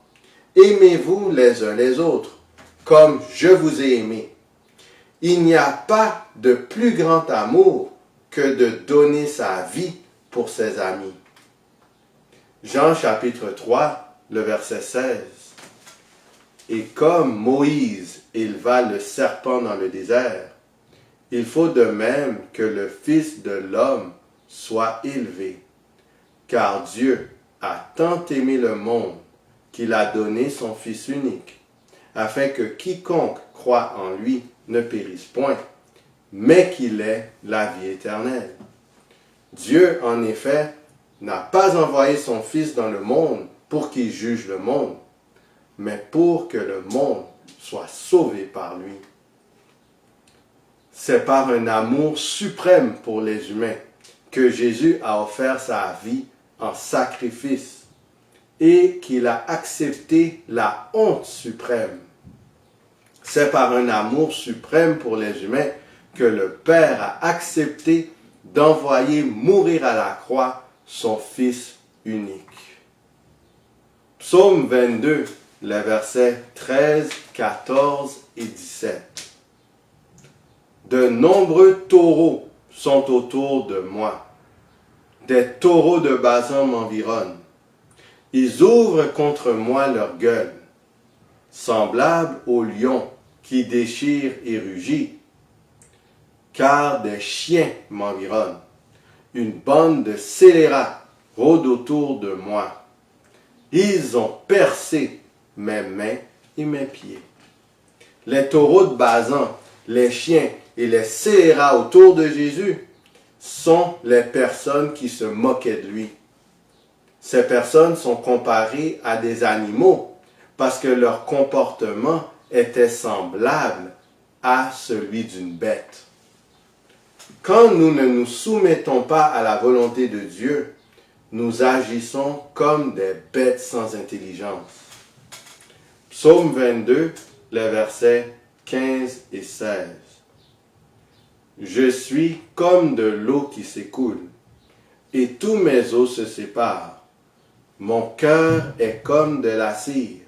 Aimez-vous les uns les autres, comme je vous ai aimé. Il n'y a pas de plus grand amour que de donner sa vie pour ses amis. Jean chapitre 3, le verset 16. Et comme Moïse éleva le serpent dans le désert, il faut de même que le Fils de l'homme soit élevé, car Dieu a tant aimé le monde qu'il a donné son Fils unique, afin que quiconque croit en lui ne périsse point, mais qu'il ait la vie éternelle. Dieu, en effet, n'a pas envoyé son Fils dans le monde pour qu'il juge le monde, mais pour que le monde soit sauvé par lui. C'est par un amour suprême pour les humains que Jésus a offert sa vie en sacrifice et qu'il a accepté la honte suprême. C'est par un amour suprême pour les humains que le Père a accepté d'envoyer mourir à la croix son Fils unique. Psaume 22, les versets 13, 14 et 17. De nombreux taureaux sont autour de moi. Des taureaux de Basan m'environnent. Ils ouvrent contre moi leur gueule, semblables aux lions qui déchirent et rugit. Car des chiens m'environnent. Une bande de scélérats rôde autour de moi. Ils ont percé mes mains et mes pieds. Les taureaux de Basan, les chiens et les scélérats autour de Jésus sont les personnes qui se moquaient de lui. Ces personnes sont comparées à des animaux parce que leur comportement était semblable à celui d'une bête. Quand nous ne nous soumettons pas à la volonté de Dieu, nous agissons comme des bêtes sans intelligence. Psaume 22, les versets 15 et 16. Je suis comme de l'eau qui s'écoule, et tous mes os se séparent. Mon cœur est comme de la cire,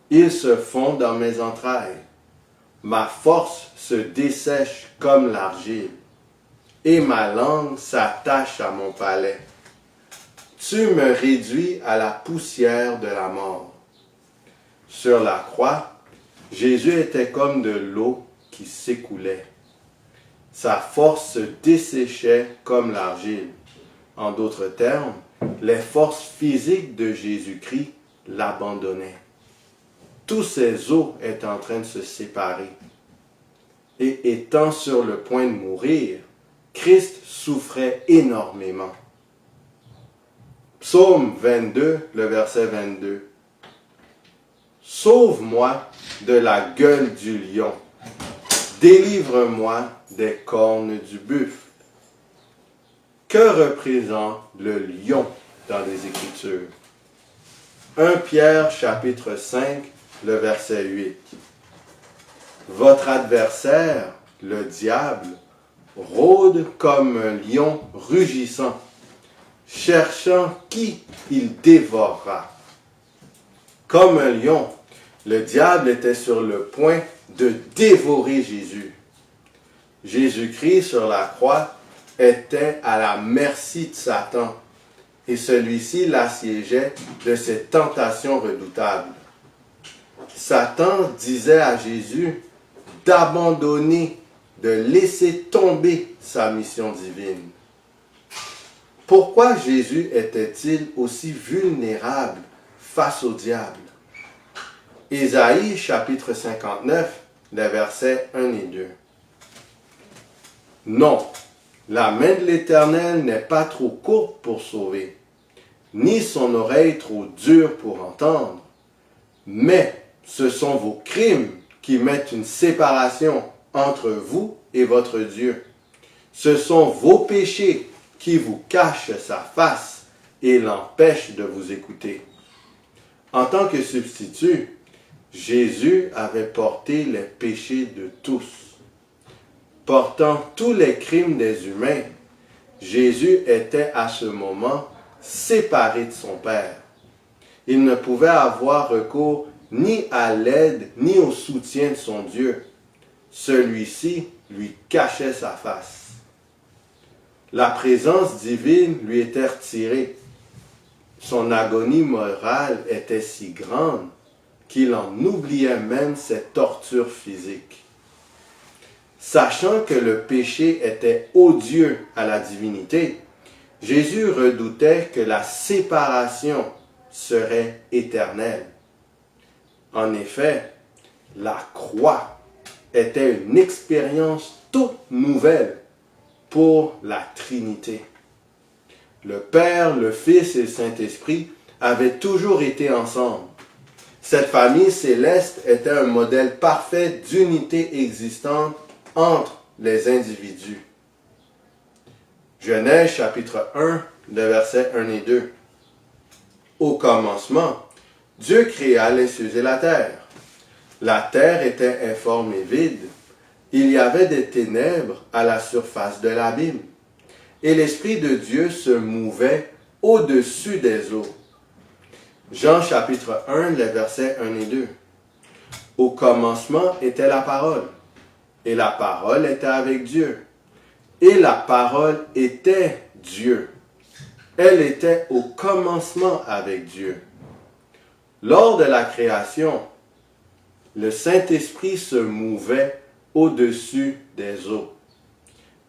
il se fond dans mes entrailles. Ma force se dessèche comme l'argile, et ma langue s'attache à mon palais. Tu me réduis à la poussière de la mort. Sur la croix, Jésus était comme de l'eau qui s'écoulait. Sa force se desséchait comme l'argile. En d'autres termes, les forces physiques de Jésus-Christ l'abandonnaient. Tous ses os étaient en train de se séparer. Et étant sur le point de mourir, Christ souffrait énormément. Psaume 22, le verset 22. Sauve-moi de la gueule du lion. Délivre-moi des cornes du buffle. Que représente le lion dans les Écritures? 1 Pierre chapitre 5, le verset 8. Votre adversaire, le diable, rôde comme un lion rugissant, cherchant qui il dévorera. Comme un lion, le diable était sur le point de dévorer Jésus. Jésus-Christ sur la croix était à la merci de Satan et celui-ci l'assiégeait de ses tentations redoutables. Satan disait à Jésus d'abandonner de laisser tomber sa mission divine. Pourquoi Jésus était-il aussi vulnérable face au diable? Ésaïe chapitre 59, les versets 1 et 2. Non, la main de l'Éternel n'est pas trop courte pour sauver, ni son oreille trop dure pour entendre, mais ce sont vos crimes qui mettent une séparation entre vous et votre Dieu. Ce sont vos péchés qui vous cachent sa face et l'empêchent de vous écouter. En tant que substitut, Jésus avait porté les péchés de tous. Portant tous les crimes des humains, Jésus était à ce moment séparé de son Père. Il ne pouvait avoir recours ni à l'aide ni au soutien de son Dieu. Celui-ci lui cachait sa face. La présence divine lui était retirée. Son agonie morale était si grande qu'il en oubliait même ses tortures physiques. Sachant que le péché était odieux à la divinité, Jésus redoutait que la séparation serait éternelle. En effet, la croix était une expérience toute nouvelle pour la Trinité. Le Père, le Fils et le Saint-Esprit avaient toujours été ensemble. Cette famille céleste était un modèle parfait d'unité existante entre les individus. Genèse chapitre 1, les versets 1 et 2. Au commencement, Dieu créa les cieux et la terre. La terre était informe et vide. Il y avait des ténèbres à la surface de l'abîme. Et l'Esprit de Dieu se mouvait au-dessus des eaux. Jean chapitre 1, les versets 1 et 2. Au commencement était la parole, et la parole était avec Dieu. Et la parole était Dieu. Elle était au commencement avec Dieu. Lors de la création, le Saint-Esprit se mouvait au-dessus des eaux.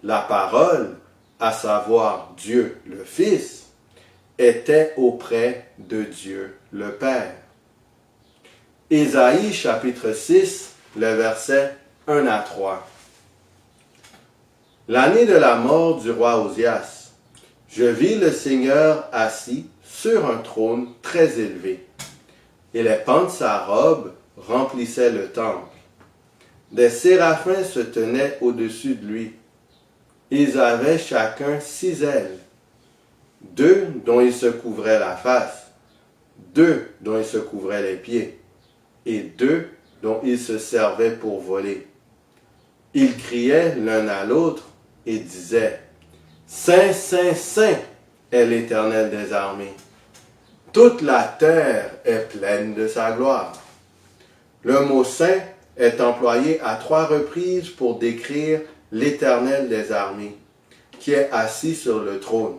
La parole, à savoir Dieu le Fils, était auprès de Dieu le Père. Ésaïe chapitre 6, les versets 1 à 3. L'année de la mort du roi Osias, je vis le Seigneur assis sur un trône très élevé, et les pans de sa robe remplissaient le temple. Des séraphins se tenaient au-dessus de lui. Ils avaient chacun 6 ailes, 2 dont ils se couvraient la face, 2 dont ils se couvraient les pieds, et 2 dont ils se servaient pour voler. Ils criaient l'un à l'autre et disaient, « Saint, Saint, Saint est l'Éternel des armées. Toute la terre est pleine de sa gloire. » Le mot « saint » est employé à 3 reprises pour décrire l'Éternel des armées, qui est assis sur le trône.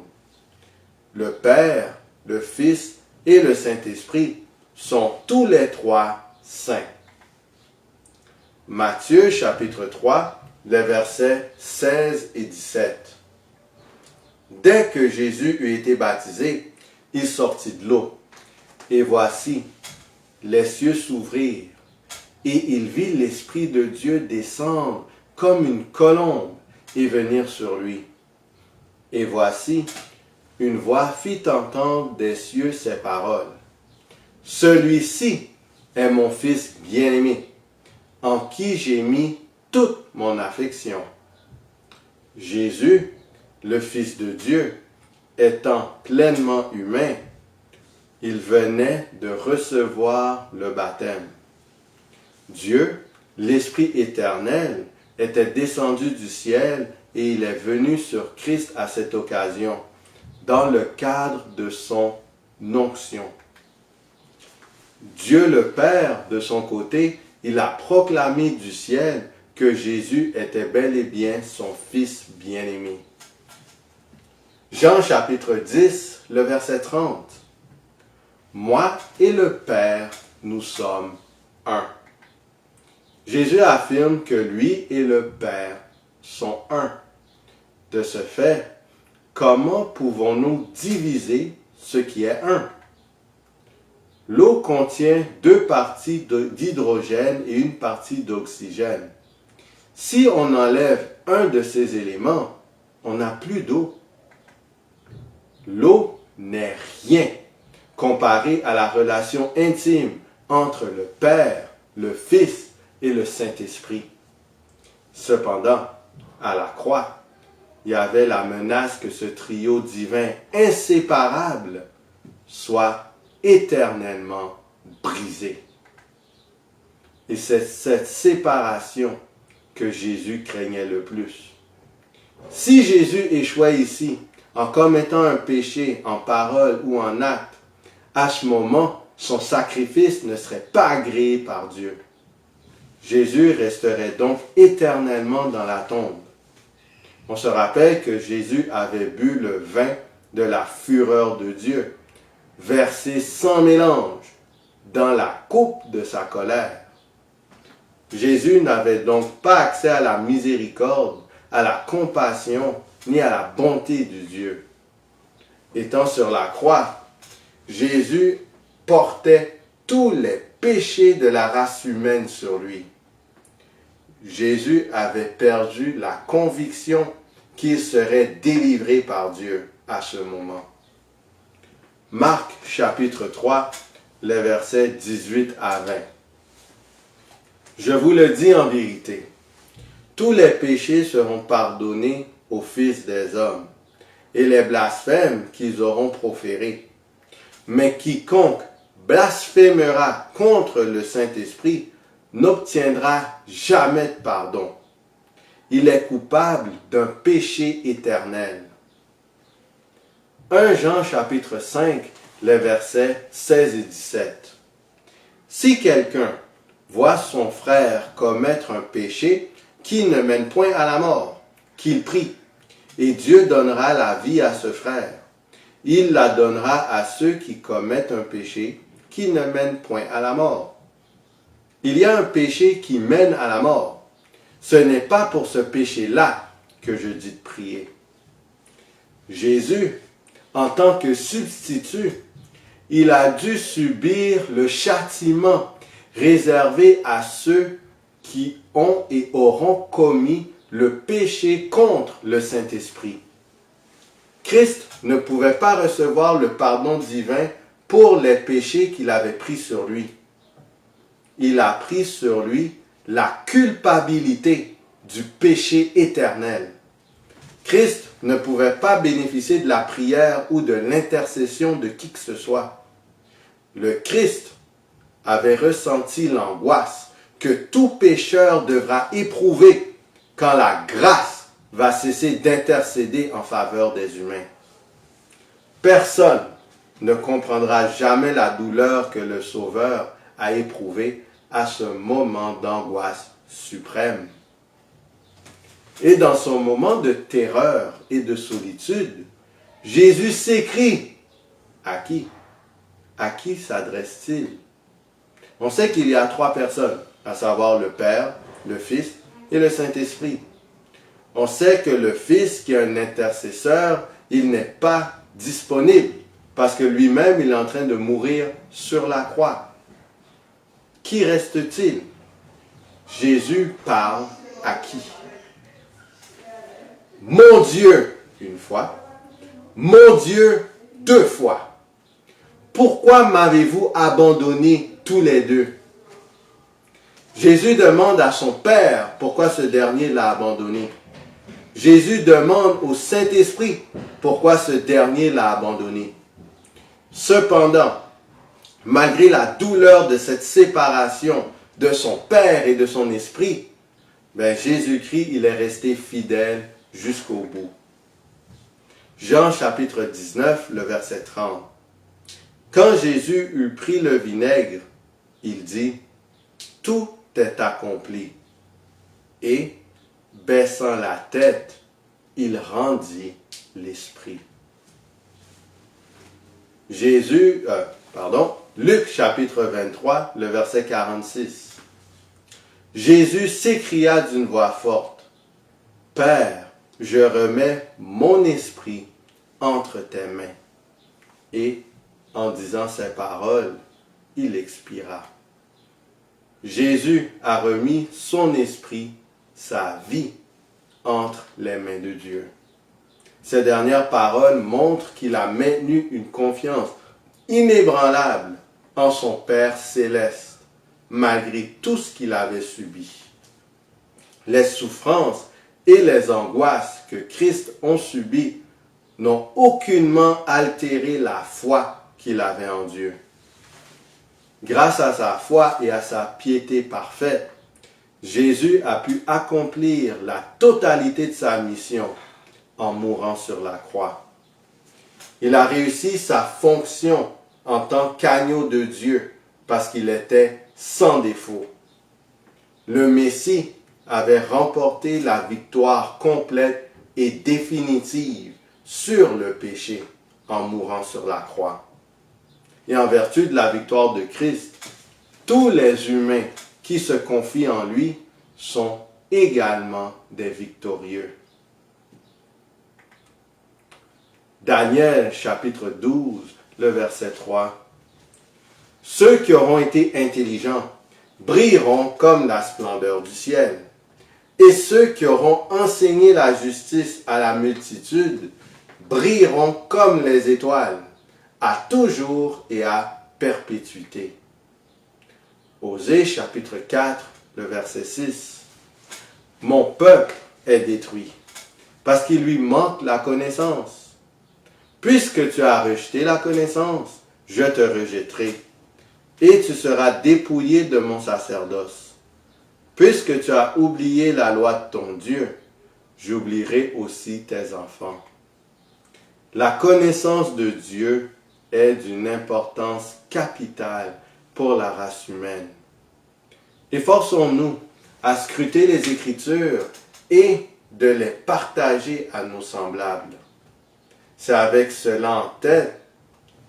Le Père, le Fils et le Saint-Esprit sont tous les 3 saints. Matthieu chapitre 3, les versets 16 et 17. Dès que Jésus eut été baptisé, il sortit de l'eau. Et voici, les cieux s'ouvrirent, et il vit l'Esprit de Dieu descendre comme une colombe et venir sur lui. Et voici, une voix fit entendre des cieux ces paroles. « Celui-ci est mon Fils bien-aimé, en qui j'ai mis toute mon affection. » Jésus, le Fils de Dieu, étant pleinement humain, il venait de recevoir le baptême. Dieu, l'Esprit éternel, était descendu du ciel et il est venu sur Christ à cette occasion, dans le cadre de son onction. Dieu le Père, de son côté, il a proclamé du ciel que Jésus était bel et bien son Fils bien-aimé. Jean chapitre 10, le verset 30. Moi et le Père, nous sommes un. Jésus affirme que lui et le Père sont un. De ce fait, comment pouvons-nous diviser ce qui est un? L'eau contient 2 parties d'hydrogène et une partie d'oxygène. Si on enlève un de ces éléments, on n'a plus d'eau. L'eau n'est rien comparé à la relation intime entre le Père, le Fils et le Saint-Esprit. Cependant, à la croix, il y avait la menace que ce trio divin inséparable soit éternellement brisé. Et c'est cette séparation que Jésus craignait le plus. Si Jésus échouait ici, en commettant un péché en parole ou en acte, à ce moment, son sacrifice ne serait pas agréé par Dieu. Jésus resterait donc éternellement dans la tombe. On se rappelle que Jésus avait bu le vin de la fureur de Dieu, versé sans mélange dans la coupe de sa colère. Jésus n'avait donc pas accès à la miséricorde, à la compassion, ni à la bonté de Dieu. Étant sur la croix, Jésus portait tous les péchés de la race humaine sur lui. Jésus avait perdu la conviction qu'il serait délivré par Dieu à ce moment. Marc chapitre 3, les versets 18 à 20. Je vous le dis en vérité, tous les péchés seront pardonnés aux fils des hommes, et les blasphèmes qu'ils auront proférés. Mais quiconque blasphémera contre le Saint-Esprit n'obtiendra jamais de pardon. Il est coupable d'un péché éternel. 1 Jean chapitre 5, les versets 16 et 17. Si quelqu'un voit son frère commettre un péché qui ne mène point à la mort, qu'il prie, et Dieu donnera la vie à ce frère. Il la donnera à ceux qui commettent un péché qui ne mène point à la mort. Il y a un péché qui mène à la mort. Ce n'est pas pour ce péché-là que je dis de prier. Jésus, en tant que substitut, il a dû subir le châtiment réservé à ceux qui ont et auront commis le péché contre le Saint-Esprit. Christ ne pouvait pas recevoir le pardon divin pour les péchés qu'il avait pris sur lui. Il a pris sur lui la culpabilité du péché éternel. Christ ne pouvait pas bénéficier de la prière ou de l'intercession de qui que ce soit. Le Christ avait ressenti l'angoisse que tout pécheur devra éprouver quand la grâce va cesser d'intercéder en faveur des humains. Personne ne comprendra jamais la douleur que le Sauveur a éprouvée à ce moment d'angoisse suprême. Et dans son moment de terreur et de solitude, Jésus s'écrie. À qui? À qui s'adresse-t-il? On sait qu'il y a 3 personnes, à savoir le Père, le Fils et le Saint-Esprit. On sait que le Fils, qui est un intercesseur, il n'est pas disponible parce que lui-même, il est en train de mourir sur la croix. Qui reste-t-il? Jésus parle à qui? Mon Dieu, une fois. Mon Dieu, 2 fois. Pourquoi m'avez-vous abandonné tous les deux? Jésus demande à son Père pourquoi ce dernier l'a abandonné. Jésus demande au Saint-Esprit pourquoi ce dernier l'a abandonné. Cependant, malgré la douleur de cette séparation de son Père et de son Esprit, Jésus-Christ, il est resté fidèle jusqu'au bout. Jean chapitre 19, le verset 30. Quand Jésus eut pris le vinaigre, il dit, « Tout est accompli. » Et, baissant la tête, il rendit l'esprit. Luc chapitre 23, le verset 46. Jésus s'écria d'une voix forte, « Père, je remets mon esprit entre tes mains. Et en disant ces paroles, il expira. Jésus a remis son esprit, sa vie, entre les mains de Dieu. Ces dernières paroles montrent qu'il a maintenu une confiance inébranlable en son Père céleste, malgré tout ce qu'il avait subi. Les souffrances et les angoisses que Christ a subies n'ont aucunement altéré la foi qu'il avait en Dieu. Grâce à sa foi et à sa piété parfaite, Jésus a pu accomplir la totalité de sa mission en mourant sur la croix. Il a réussi sa fonction en tant qu'agneau de Dieu parce qu'il était sans défaut. Le Messie avait remporté la victoire complète et définitive sur le péché en mourant sur la croix. Et en vertu de la victoire de Christ, tous les humains qui se confient en lui sont également des victorieux. Daniel chapitre 12, le verset 3. Ceux qui auront été intelligents brilleront comme la splendeur du ciel. Et ceux qui auront enseigné la justice à la multitude brilleront comme les étoiles, à toujours et à perpétuité. Osée chapitre 4, le verset 6. Mon peuple est détruit, parce qu'il lui manque la connaissance. Puisque tu as rejeté la connaissance, je te rejetterai, et tu seras dépouillé de mon sacerdoce. Puisque tu as oublié la loi de ton Dieu, j'oublierai aussi tes enfants. La connaissance de Dieu est d'une importance capitale pour la race humaine. Efforçons-nous à scruter les Écritures et de les partager à nos semblables. C'est avec cela en tête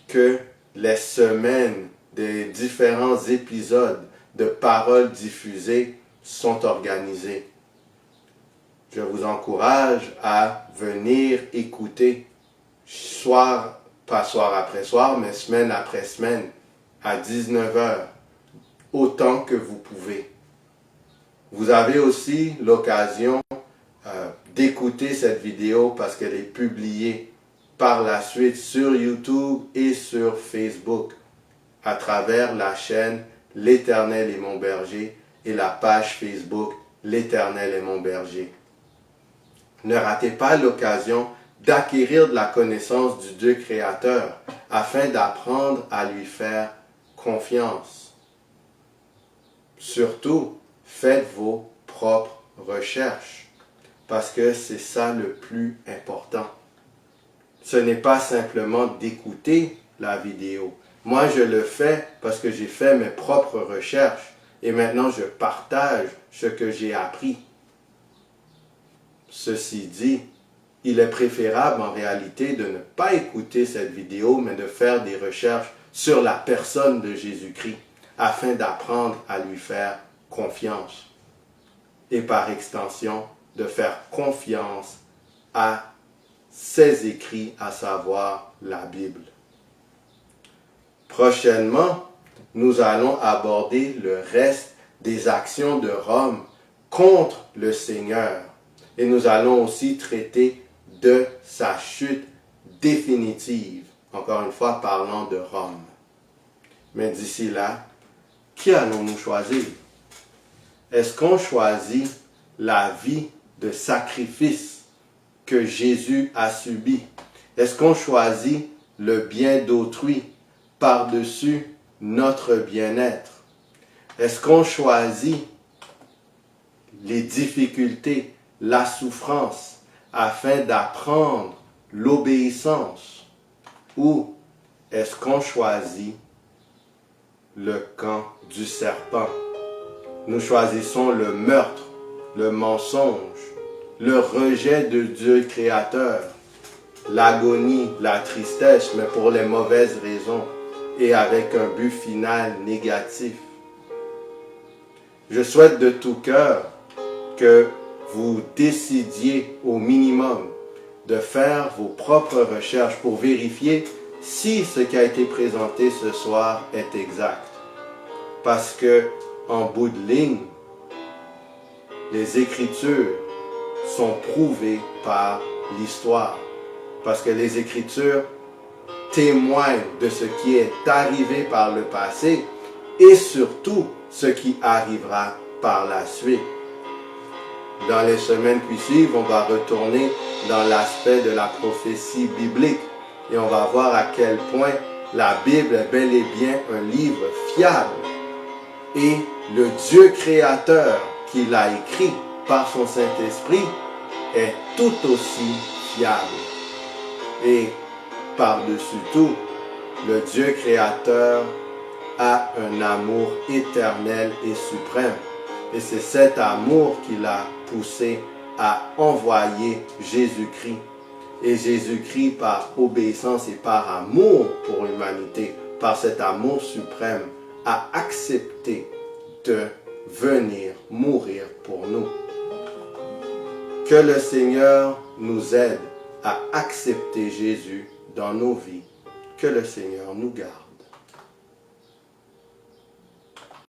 que les semaines des différents épisodes de paroles diffusées sont organisées. Je vous encourage à venir écouter soir, pas soir après soir, mais semaine après semaine, à 19h, autant que vous pouvez. Vous avez aussi l'occasion d'écouter cette vidéo parce qu'elle est publiée par la suite sur YouTube et sur Facebook à travers la chaîne L'Éternel est mon berger et la page Facebook L'Éternel est mon berger. Ne ratez pas l'occasion d'acquérir de la connaissance du Dieu créateur afin d'apprendre à lui faire confiance. Surtout, faites vos propres recherches parce que c'est ça le plus important. Ce n'est pas simplement d'écouter la vidéo. Moi, je le fais parce que j'ai fait mes propres recherches et maintenant je partage ce que j'ai appris. Ceci dit, il est préférable en réalité de ne pas écouter cette vidéo, mais de faire des recherches sur la personne de Jésus-Christ afin d'apprendre à lui faire confiance. Et par extension, de faire confiance à ses écrits, à savoir la Bible. Prochainement, nous allons aborder le reste des actions de Rome contre le Seigneur. Et nous allons aussi traiter de sa chute définitive, encore une fois parlant de Rome. Mais d'ici là, qui allons-nous choisir? Est-ce qu'on choisit la vie de sacrifice que Jésus a subi? Est-ce qu'on choisit le bien d'autrui par-dessus notre bien-être? Est-ce qu'on choisit les difficultés, la souffrance, afin d'apprendre l'obéissance? Ou est-ce qu'on choisit le camp du serpent? Nous choisissons le meurtre, le mensonge, le rejet de Dieu créateur, l'agonie, la tristesse, mais pour les mauvaises raisons et avec un but final négatif. Je souhaite de tout cœur que vous décidiez au minimum de faire vos propres recherches pour vérifier si ce qui a été présenté ce soir est exact. Parce que, en bout de ligne, les Écritures sont prouvées par l'histoire. Parce que les Écritures témoignent de ce qui est arrivé par le passé et surtout ce qui arrivera par la suite. Dans les semaines qui suivent, on va retourner dans l'aspect de la prophétie biblique et on va voir à quel point la Bible est bel et bien un livre fiable et le Dieu créateur qui l'a écrit par son Saint-Esprit est tout aussi fiable. Et par-dessus tout, le Dieu créateur a un amour éternel et suprême. Et c'est cet amour qui l'a poussé à envoyer Jésus-Christ. Et Jésus-Christ, par obéissance et par amour pour l'humanité, par cet amour suprême, a accepté de venir mourir pour nous. Que le Seigneur nous aide à accepter Jésus dans nos vies. Que le Seigneur nous garde.